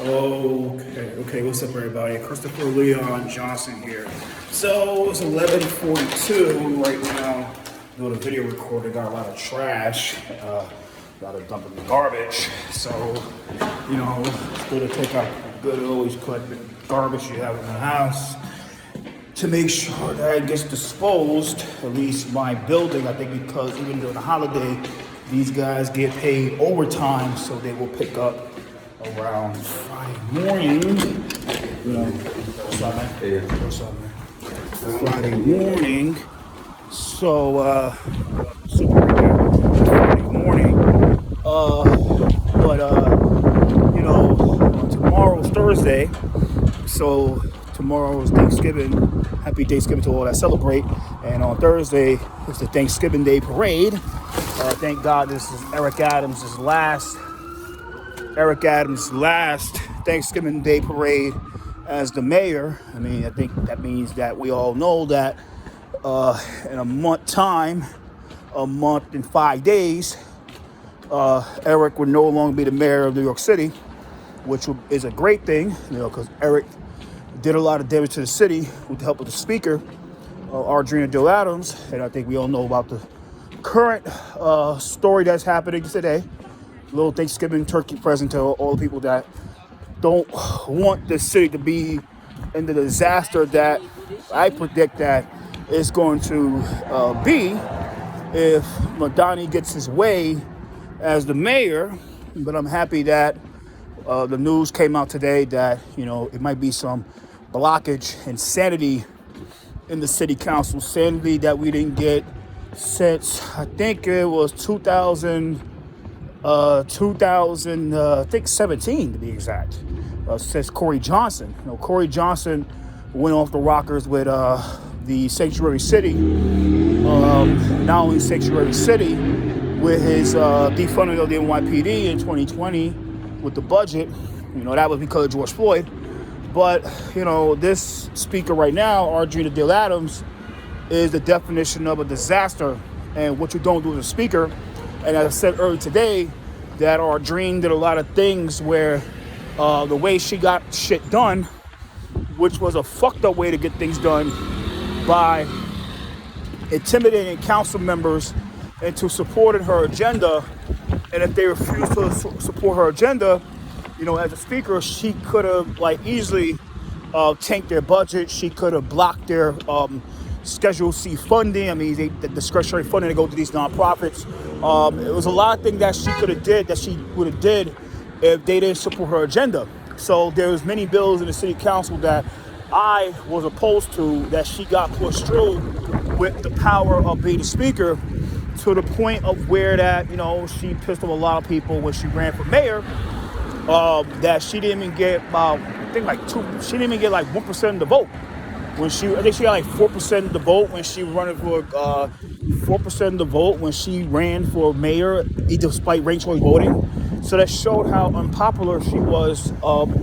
Okay, what's up, everybody? Christopher Leon Johnson here. So it's 11:42 right now. Doing a video recording, got a lot of trash, a lot of dumping garbage. So, it's good to take out good, always collect the garbage you have in the house to make sure that it gets disposed, at least my building, I think, because even during the holiday, these guys get paid overtime, so they will pick up around Friday morning. What's up, man? Yeah. What's up, man? Friday morning. So, Friday morning. Tomorrow's Thursday. So tomorrow is Thanksgiving. Happy Thanksgiving to all that celebrate. And on Thursday is the Thanksgiving Day Parade. Thank God this is Eric Adams' last Thanksgiving Day Parade as the mayor. I mean, I think that means that we all know that in a month and 5 days, Eric would no longer be the mayor of New York City, which is a great thing, because Eric did a lot of damage to the city with the help of the speaker, Audrina Dill Adams. And I think we all know about the current story that's happening today. A little Thanksgiving turkey present to all the people that don't want the city to be in the disaster that I predict that it's going to be if Madani gets his way as the mayor. But I'm happy that the news came out today that, it might be some blockage and sanity in the city council. Sanity that we didn't get since, I think it was 17 to be exact. Says Corey Johnson. Corey Johnson went off the rockers with the Sanctuary City. Not only Sanctuary City, with his defunding of the NYPD in 2020 with the budget. That was because of George Floyd. But, this speaker right now, Audrina Dill Adams, is the definition of a disaster and what you don't do as a speaker. And as I said earlier today, that Audrina did a lot of things where the way she got shit done, which was a fucked up way to get things done by intimidating council members into supporting her agenda. And if they refused to support her agenda, as a speaker, she could have easily tanked their budget. She could have blocked their Schedule C funding. I mean, the discretionary funding to go to these nonprofits. It was a lot of things that she could have did that she would have did if they didn't support her agenda. So there's many bills in the city council that I was opposed to that she got pushed through with the power of being a speaker, to the point of where that, she pissed off a lot of people when she ran for mayor, that she didn't even get she didn't even get 1% of the vote. I think she got 4% of the vote when she running for 4% of the vote when she ran for mayor, despite ranked choice voting. So that showed how unpopular she was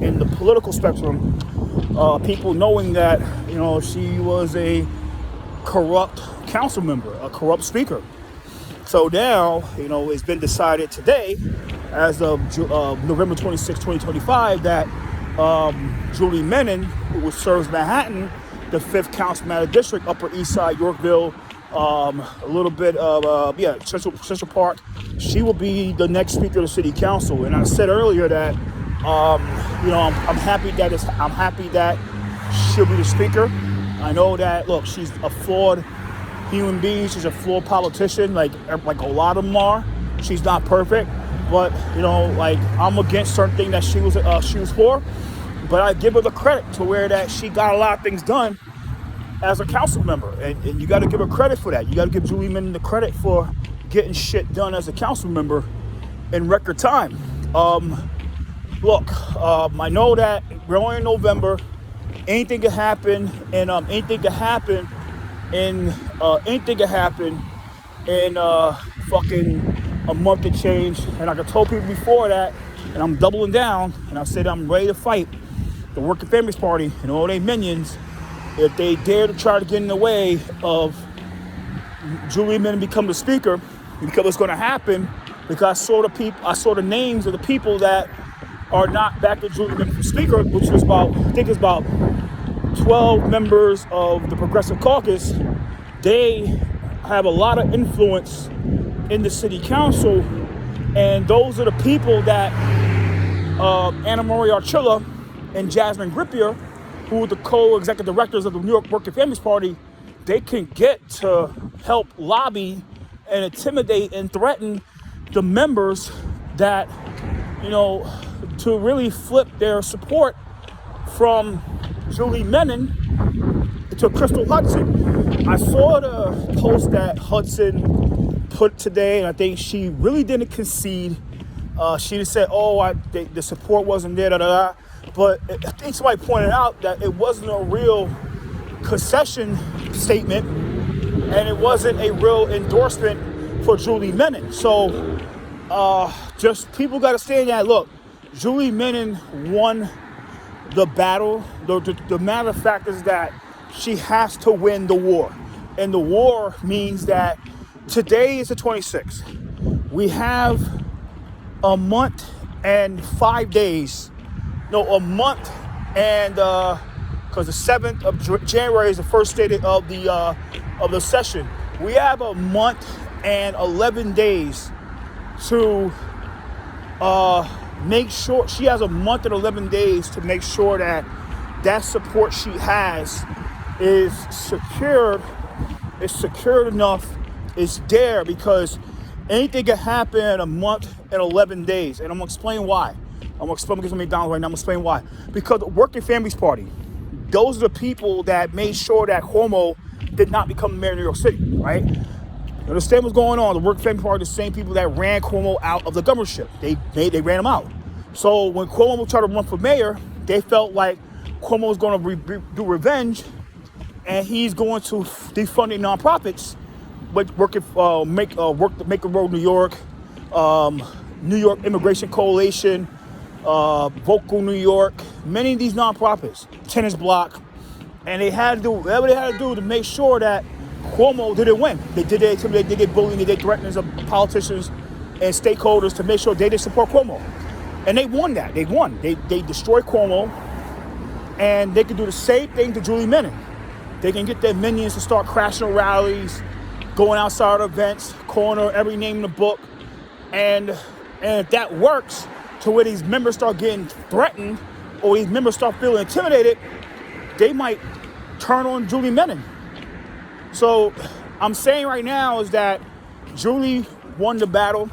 in the political spectrum. People knowing that, she was a corrupt council member, a corrupt speaker. So now, it's been decided today, as of November 26, 2025, that Julie Menon, who serves Manhattan, the 5th Councilman District, Upper East Side, Yorkville, a little bit of, Central Park, she will be the next Speaker of the City Council. And I said earlier that, I'm happy that she'll be the Speaker. I know that, look, she's a flawed human being. She's a flawed politician, like a lot of them are. She's not perfect, but I'm against certain things that she was for. But I give her the credit to where that she got a lot of things done as a council member, and you got to give her credit for that. You got to give Julie Menon the credit for getting shit done as a council member in record time. I know that we're only in November. Anything could happen, and anything could happen in fucking a month and change. And like I told people before that, and I'm doubling down, and I said I'm ready to fight the Working Families Party and all their minions if they dare to try to get in the way of Julie Menon become the speaker, because it's going to happen. Because I saw the names of the people that are not backing Julie Menon for Speaker, which is about, I think it's about 12 members of the Progressive Caucus. They have a lot of influence in the city council, and those are the people that Anna Marie Archila and Jasmine Grippier, who are the co-executive directors of the New York Working Families Party, they can get to help lobby and intimidate and threaten the members that, to really flip their support from Julie Menon to Crystal Hudson. I saw the post that Hudson put today, and I think she really didn't concede. She just said, the support wasn't there, But I think somebody pointed out that it wasn't a real concession statement, and it wasn't a real endorsement for Julie Menon. So just people got to stand that. Look, Julie Menon won the battle. The matter of fact is that she has to win the war. And the war means that today is the 26th. We have a month and 5 days. No, a month and because the 7th of January is the first day of the session. We have a month and 11 days to make sure she has a month and 11 days to make sure that that support she has is secured. It's secured enough. It's there, because anything can happen in a month and 11 days, and I'm gonna explain why. I'm gonna explain because I'm McDonald's right now. I'm gonna explain why. Because the Working Families Party, those are the people that made sure that Cuomo did not become the mayor of New York City, right? You understand what's going on? The Working Families Party are the same people that ran Cuomo out of the governorship. They ran him out. So when Cuomo tried to run for mayor, they felt like Cuomo was going to do revenge, and he's going to defund the nonprofits, but Make a Road New York, New York Immigration Coalition, Vocal New York, many of these nonprofits, Tennis Block, and they had to do whatever they had to do to make sure that Cuomo didn't win. They did bullying, they did threatenings of politicians and stakeholders to make sure they didn't support Cuomo. And they won that. They won. They destroyed Cuomo, and they can do the same thing to Julie Menon. They can get their minions to start crashing rallies, going outside events, calling her every name in the book, and if that works to where these members start getting threatened or these members start feeling intimidated, they might turn on Julie Menon. So I'm saying right now is that Julie won the battle,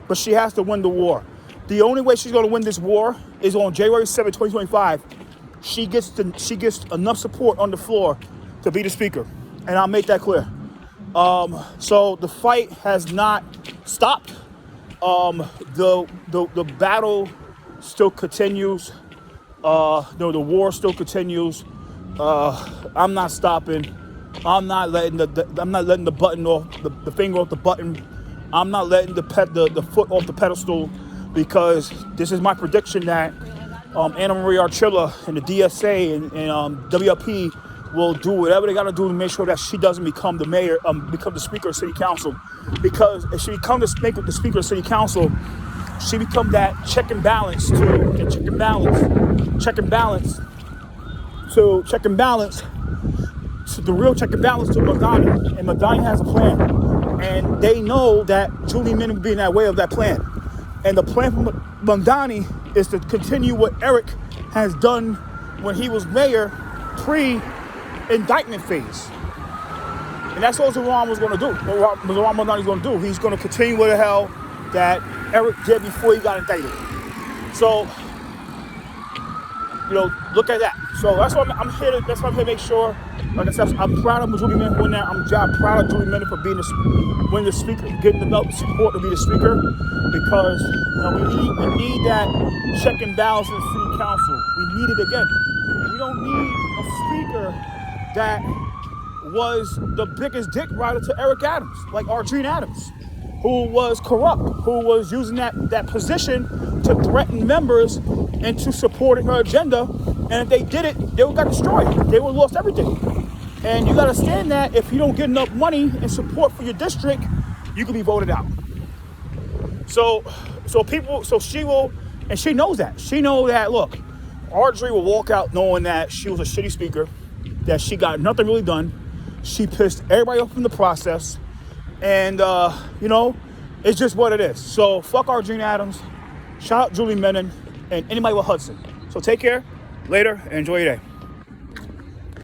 but she has to win the war. The only way she's going to win this war is on January 7, 2025. She gets enough support on the floor to be the speaker, and I'll make that clear. So the fight has not stopped. The battle still continues. The war still continues. I'm not stopping. I'm not letting the button off, the finger off the button. I'm not letting the foot off the pedestal, because this is my prediction that Anna Marie Archila and the DSA and WLP will do whatever they got to do to make sure that she doesn't become the mayor, become the Speaker of City Council. Because if she becomes the Speaker of City Council, she become that check and balance to the real check and balance to Madani. And Madani has a plan, and they know that Julie Menon will be in that way of that plan. And the plan for Madani is to continue what Eric has done when he was mayor pre-indictment phase. And that's what Zoran was going to do. What Zoran Madani is going to do. He's going to continue with the hell that Eric did before he got indicted. So, look at that. So that's why I'm here to make sure. Like I said, I'm proud of Julie Menon for winning that. I'm proud of Julie Menon for winning the speaker, getting the support to be the speaker, because we need that check and balance in the city council. We need it again. We don't need a speaker that was the biggest dick rider to Eric Adams, like Arjune Adams, who was corrupt, who was using that position to threaten members into supporting her agenda. And if they did it, they would got destroyed. They would have lost everything. And you got to stand that if you don't get enough money and support for your district, you can be voted out. So she will And she knows that. She knows that, look, Audrey will walk out knowing that she was a shitty speaker, that she got nothing really done. She pissed everybody off in the process. And, it's just what it is. So fuck Arjuna Adams. Shout out Julie Menon and anybody with Hudson. So take care. Later. And enjoy your day.